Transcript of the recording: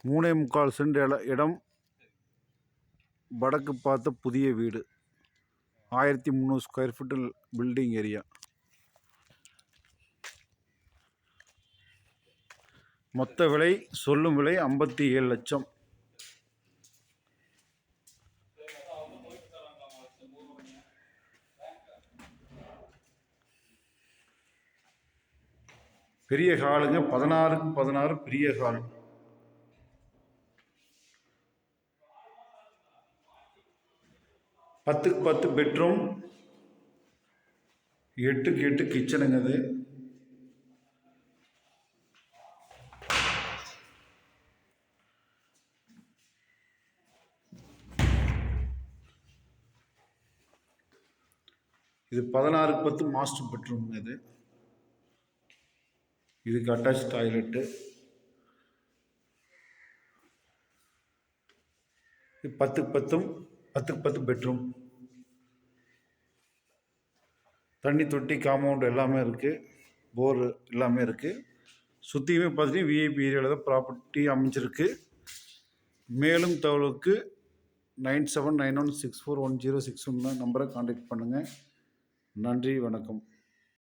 3.25 send இடம், வடக்கு பார்த்த புதிய வீடு, 1300 ஸ்கொயர் ஃபீட் பில்டிங் ஏரியா. மொத்த விலை சொல்லும் விலை 57 லட்சம். பெரிய ஹாலுங்க, 16க்கு 16 பெரிய ஹால். பத்துக்கு 10 பெட்ரூம், 8க்கு 8 கிச்சனுங்க. இது 16க்கு 10 மாஸ்டர் பெட்ரூம்ங்க. இதுக்கு அட்டாச் டாய்லெட்டு. இது 10க்கு 10 பெட்ரூம். தண்ணி தொட்டி, காம்பவுண்ட் எல்லாமே இருக்குது. போர் எல்லாமே இருக்குது. சுற்றியுமே பார்த்தீங்கன்னா விஐபி ஏரியாவில் தான் ப்ராப்பர்ட்டி அமைஞ்சிருக்கு. மேலும் தகவலுக்கு 9791641061 நம்பரை கான்டாக்ட் பண்ணுங்கள். நன்றி, வணக்கம்.